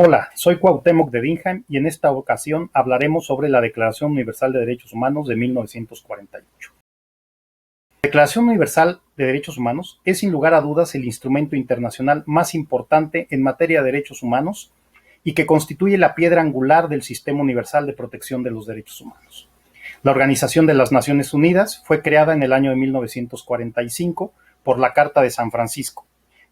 Hola, soy Cuauhtémoc de Dinham y en esta ocasión hablaremos sobre la Declaración Universal de Derechos Humanos de 1948. La Declaración Universal de Derechos Humanos es sin lugar a dudas el instrumento internacional más importante en materia de derechos humanos y que constituye la piedra angular del Sistema Universal de Protección de los Derechos Humanos. La Organización de las Naciones Unidas fue creada en el año de 1945 por la Carta de San Francisco.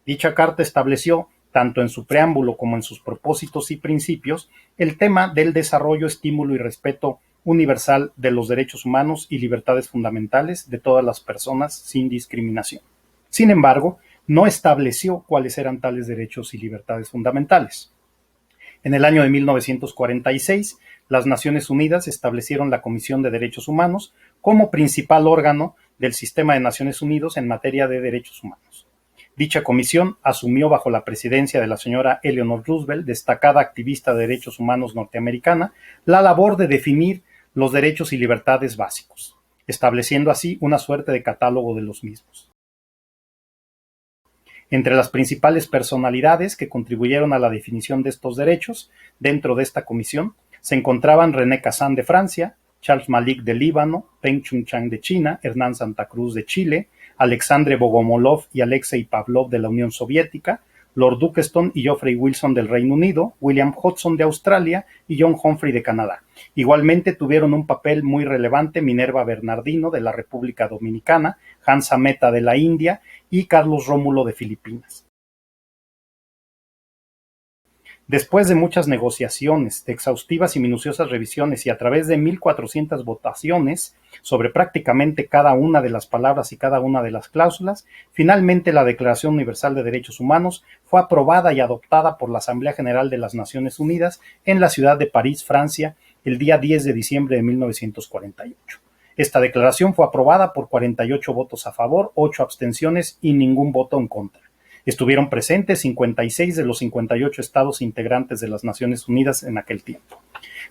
Dicha carta estableció, tanto en su preámbulo como en sus propósitos y principios, el tema del desarrollo, estímulo y respeto universal de los derechos humanos y libertades fundamentales de todas las personas sin discriminación. Sin embargo, no estableció cuáles eran tales derechos y libertades fundamentales. En el año de 1946, las Naciones Unidas establecieron la Comisión de Derechos Humanos como principal órgano del sistema de Naciones Unidas en materia de derechos humanos. Dicha comisión asumió bajo la presidencia de la señora Eleanor Roosevelt, destacada activista de derechos humanos norteamericana, la labor de definir los derechos y libertades básicos, estableciendo así una suerte de catálogo de los mismos. Entre las principales personalidades que contribuyeron a la definición de estos derechos dentro de esta comisión se encontraban René Cassin de Francia, Charles Malik de Líbano, Peng Chun-chang de China, Hernán Santa Cruz de Chile, Alexandre Bogomolov y Alexei Pavlov de la Unión Soviética, Lord Duqueston y Geoffrey Wilson del Reino Unido, William Hudson de Australia y John Humphrey de Canadá. Igualmente tuvieron un papel muy relevante Minerva Bernardino de la República Dominicana, Hansa Mehta de la India y Carlos Rómulo de Filipinas. Después de muchas negociaciones, de exhaustivas y minuciosas revisiones y a través de 1,400 votaciones sobre prácticamente cada una de las palabras y cada una de las cláusulas, finalmente la Declaración Universal de Derechos Humanos fue aprobada y adoptada por la Asamblea General de las Naciones Unidas en la ciudad de París, Francia, el día 10 de diciembre de 1948. Esta declaración fue aprobada por 48 votos a favor, 8 abstenciones y ningún voto en contra. Estuvieron presentes 56 de los 58 estados integrantes de las Naciones Unidas en aquel tiempo.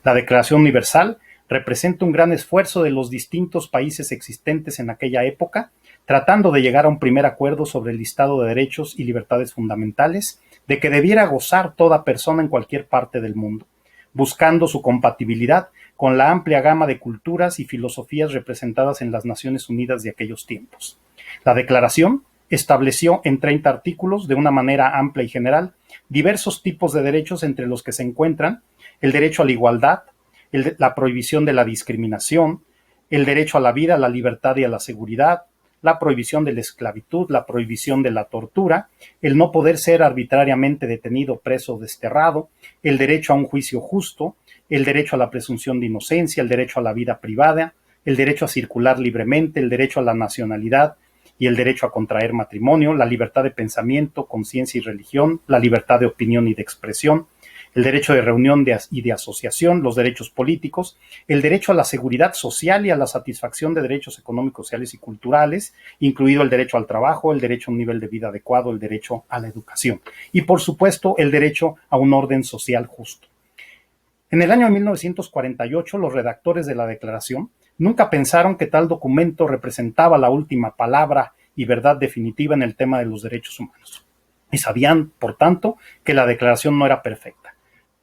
La Declaración Universal representa un gran esfuerzo de los distintos países existentes en aquella época, tratando de llegar a un primer acuerdo sobre el listado de derechos y libertades fundamentales de que debiera gozar toda persona en cualquier parte del mundo, buscando su compatibilidad con la amplia gama de culturas y filosofías representadas en las Naciones Unidas de aquellos tiempos. La Declaración estableció en 30 artículos, de una manera amplia y general, diversos tipos de derechos entre los que se encuentran el derecho a la igualdad, la prohibición de la discriminación, el derecho a la vida, a la libertad y a la seguridad, la prohibición de la esclavitud, la prohibición de la tortura, el no poder ser arbitrariamente detenido, preso o desterrado, el derecho a un juicio justo, el derecho a la presunción de inocencia, el derecho a la vida privada, el derecho a circular libremente, el derecho a la nacionalidad y el derecho a contraer matrimonio, la libertad de pensamiento, conciencia y religión, la libertad de opinión y de expresión, el derecho de reunión y de asociación, los derechos políticos, el derecho a la seguridad social y a la satisfacción de derechos económicos, sociales y culturales, incluido el derecho al trabajo, el derecho a un nivel de vida adecuado, el derecho a la educación y, por supuesto, el derecho a un orden social justo. En el año 1948, los redactores de la Declaración nunca pensaron que tal documento representaba la última palabra y verdad definitiva en el tema de los derechos humanos. Y sabían, por tanto, que la Declaración no era perfecta.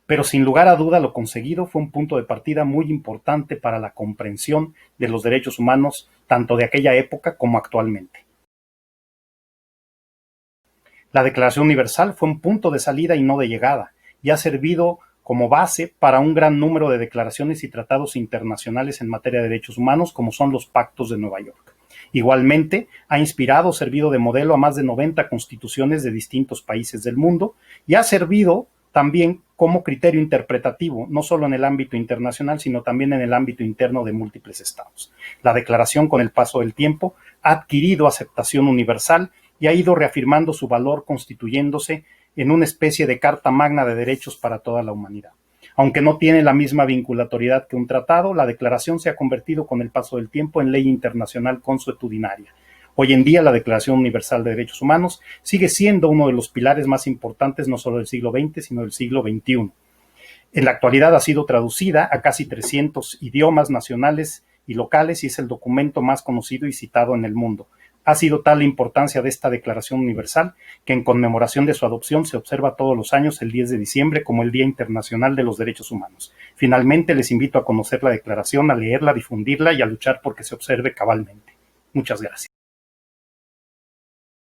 Pero sin lugar a duda lo conseguido fue un punto de partida muy importante para la comprensión de los derechos humanos tanto de aquella época como actualmente. La Declaración Universal fue un punto de salida y no de llegada, y ha servido como base para un gran número de declaraciones y tratados internacionales en materia de derechos humanos, como son los Pactos de Nueva York. Igualmente, ha inspirado o servido de modelo a más de 90 constituciones de distintos países del mundo y ha servido también como criterio interpretativo, no solo en el ámbito internacional, sino también en el ámbito interno de múltiples estados. La declaración, con el paso del tiempo, ha adquirido aceptación universal y ha ido reafirmando su valor, constituyéndose en una especie de carta magna de derechos para toda la humanidad. Aunque no tiene la misma vinculatoriedad que un tratado, la declaración se ha convertido con el paso del tiempo en ley internacional consuetudinaria. Hoy en día, la Declaración Universal de Derechos Humanos sigue siendo uno de los pilares más importantes no solo del siglo XX, sino del siglo XXI. En la actualidad ha sido traducida a casi 300 idiomas nacionales y locales y es el documento más conocido y citado en el mundo. Ha sido tal la importancia de esta Declaración Universal que en conmemoración de su adopción se observa todos los años el 10 de diciembre como el Día Internacional de los Derechos Humanos. Finalmente, les invito a conocer la declaración, a leerla, a difundirla y a luchar porque se observe cabalmente. Muchas gracias.